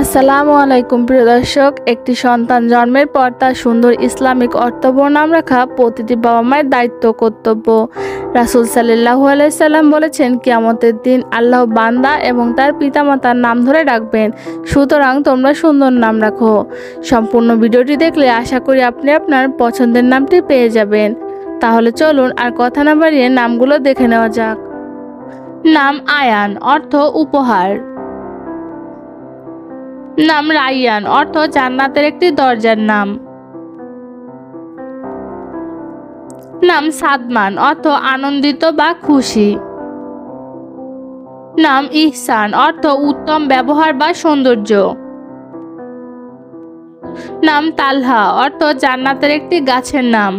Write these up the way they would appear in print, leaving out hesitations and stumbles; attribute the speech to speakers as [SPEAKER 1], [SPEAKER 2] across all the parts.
[SPEAKER 1] আসসালামু আলাইকুম প্রিয় দর্শক, একটি সন্তান জন্মের পর তার সুন্দর ইসলামিক অর্থবহ নাম রাখা প্রতিটি বাবা মায়ের দায়িত্ব কর্তব্য। রাসূল সাল্লাল্লাহু আলাইহি সাল্লাম বলেছেন, কিয়ামতের দিন আল্লাহ বান্দা এবং তার পিতামাতার নাম ধরে ডাকবেন, সুতরাং তোমরা সুন্দর নাম রাখো। সম্পূর্ণ ভিডিওটি দেখলে আশা করি আপনি আপনার পছন্দের নামটি পেয়ে যাবেন। তাহলে চলুন আর কথা না বাড়িয়ে নামগুলো দেখে নেওয়া যাক। নাম আয়ান, অর্থ উপহার। নাম রাইয়ান, অর্থ জান্নাতের একটি দরজার নাম। নাম সাদমান, অর্থ আনন্দিত বা খুশি। নাম ইহসান, অর্থ উত্তম ব্যবহার বা সৌন্দর্য। নাম তালহা, অর্থ জান্নাতের একটি গাছের নাম।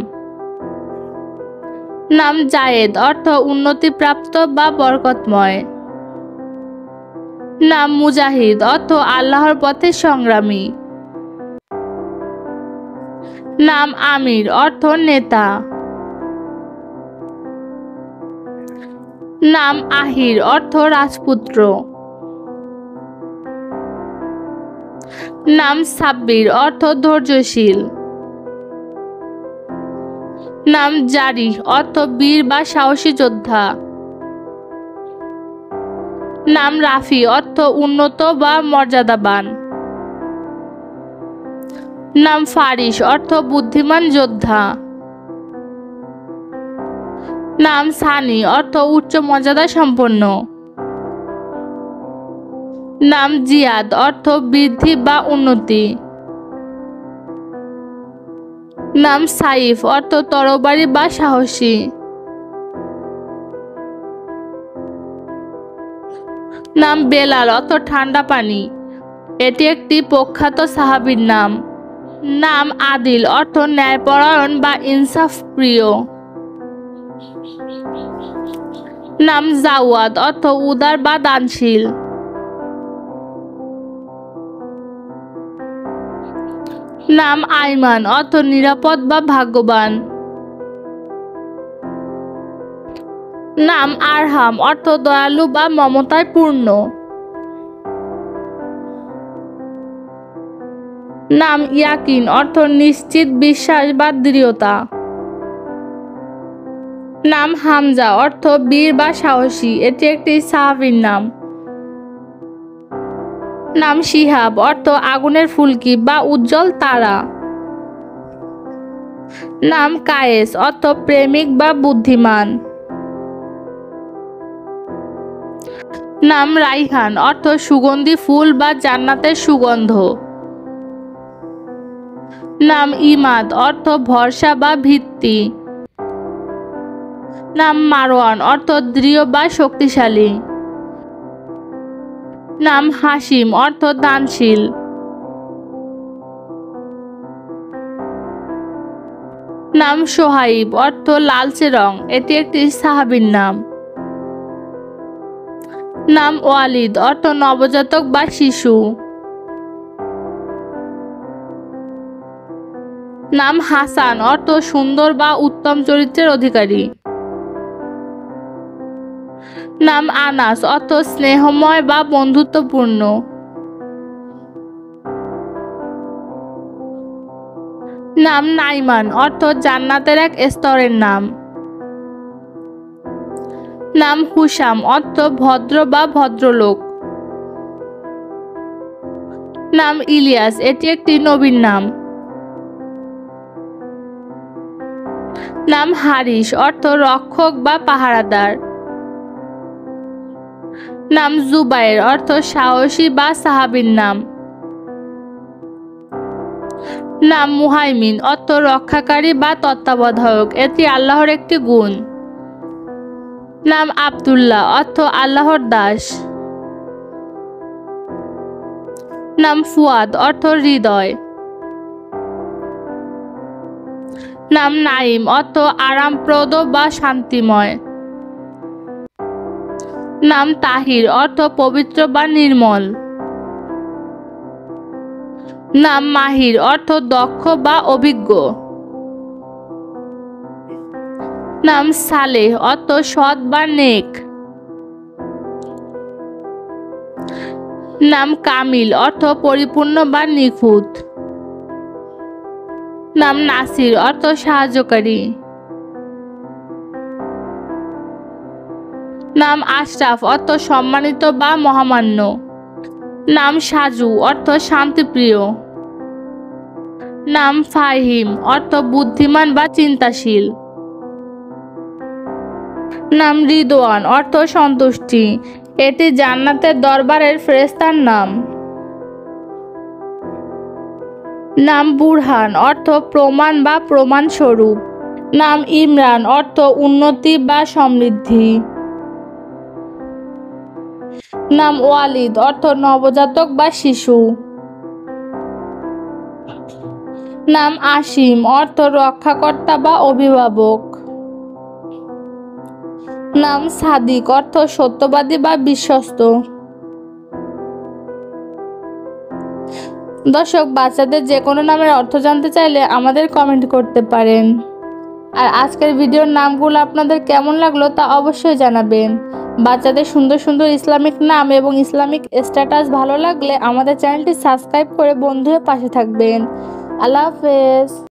[SPEAKER 1] নাম জায়েদ, অর্থ উন্নতিপ্রাপ্ত বা বরকতময়। নাম মুজাহিদ, অর্থ আল্লাহর পথে সংগ্রামী। নাম আমির, অর্থ নেতা। নাম আহির, অর্থ রাজপুত্র। নাম সাব্বির, অর্থ ধৈর্যশীল। নাম জারিহ, অর্থ বীর বা সাহসী যোদ্ধা। নাম রাফি, অর্থ উন্নত বা মর্যাদাবান। নাম ফারিস, অর্থ বুদ্ধিমান যোদ্ধা। নাম সানি, অর্থ উচ্চ মর্যাদা সম্পন্ন। নাম জিয়াদ, অর্থ বৃদ্ধি বা উন্নতি। নাম সাইফ, অর্থ তরবারি বা সাহসী। নাম বেলাল, অর্থ ঠান্ডা পানি। এটি একটি প্রখ্যাত সাহাবীর নাম। নাম আদিল, অর্থ ন্যায়পরায়ণ বা ইনসাফ প্রিয়। নাম জাওয়াদ, অর্থ উদার বা দানশীল। নাম আইমান, অর্থ নিরাপদ বা ভাগ্যবান। নাম আরহাম, অর্থ দয়ালু বা মমতায় পূর্ণ। নাম ইয়াকিন, অর্থ নিশ্চিত বিশ্বাস বা দৃঢ়তা। নাম হামজা, অর্থ বীর বা সাহসী। এটি একটি সাহাবীর নাম। নাম শিহাব, অর্থ আগুনের ফুলকি বা উজ্জ্বল তারা। নাম কায়েস, অর্থ প্রেমিক বা বুদ্ধিমান। নাম রাইহান, অর্থ সুগন্ধি ফুল বা জান্নাতের সুগন্ধ। নাম ইমাদ, অর্থ ভরসা বা ভিত্তি। নাম মারওয়ান, অর্থ দৃঢ় বা শক্তিশালী। নাম হাসিম, অর্থ দানশীল। নাম সোহাইব, অর্থ লালচে রং। এটি একটি সাহাবীর নাম। নাম ওয়ালিদ, অর্থ নবজাতক বা শিশু। নাম হাসান, অর্থ সুন্দর বা উত্তম চরিত্রের অধিকারী। নাম আনাস, অর্থ স্নেহময় বা বন্ধুত্বপূর্ণ। নাম নাইমান, অর্থ জান্নাতের এক স্তরের নাম। নাম হুসাম, অর্থ ভদ্র বা ভদ্রলোক। নাম ইলিয়াস, এটি একটি নবীর নাম। নাম হারিস, অর্থ রক্ষক বা পাহারাদার। নাম জুবাইর, অর্থ সাহসী বা সাহাবীর নাম। নাম মুহাইমিন, অর্থ রক্ষাকারী বা তত্ত্বাবধায়ক। এটি আল্লাহর একটি গুণ। নাম আব্দুল্লাহ, অর্থ আল্লাহর দাস। নাম ফুয়াদ, অর্থ হৃদয়। নাম নাইম, অর্থ আরামপ্রদ বা শান্তিময়। নাম তাহির, অর্থ পবিত্র বা নির্মল। নাম মাহির, অর্থ দক্ষ বা অভিজ্ঞ। নাম সালেহ, অর্থ সৎ বা নেক। নাম কামিল অর্থ পরিপূর্ণ বা নিখুঁত। নাম নাসির অর্থ সাহায্যকারী। নাম আশরাফ অর্থ সম্মানিত বা মহামান্য। নাম সাজু অর্থ শান্তিপ্রিয়। নাম ফাহিম অর্থ বুদ্ধিমান বা চিন্তাশীল। নাম রিদওয়ান অর্থ সন্তুষ্টি, এটি জান্নাতের দরবারের ফেরেশতার নাম। নাম বুরহান অর্থ প্রমাণ বা প্রমাণ স্বরূপ। নাম ইমরান অর্থ উন্নতি বা সমৃদ্ধি। নাম ওয়ালিদ অর্থ নবজাতক বা শিশু। নাম আসিম অর্থ রক্ষাকর্তা বা অভিভাবক। নাম সাদিক অর্থ সত্যবাদী বা বিশ্বস্ত। দর্শক, বাচ্চাদের যে কোনো নামের অর্থ জানতে চাইলে আমাদের কমেন্ট করতে পারেন। আর আজকের ভিডিওর নামগুলো আপনাদের কেমন লাগলো তা অবশ্যই জানাবেন। বাচ্চাদের সুন্দর সুন্দর ইসলামিক নাম এবং ইসলামিক স্ট্যাটাস ভালো লাগলে আমাদের চ্যানেলটি সাবস্ক্রাইব করে বন্ধু হয়ে পাশে থাকবেন। আল্লাহ হাফেজ।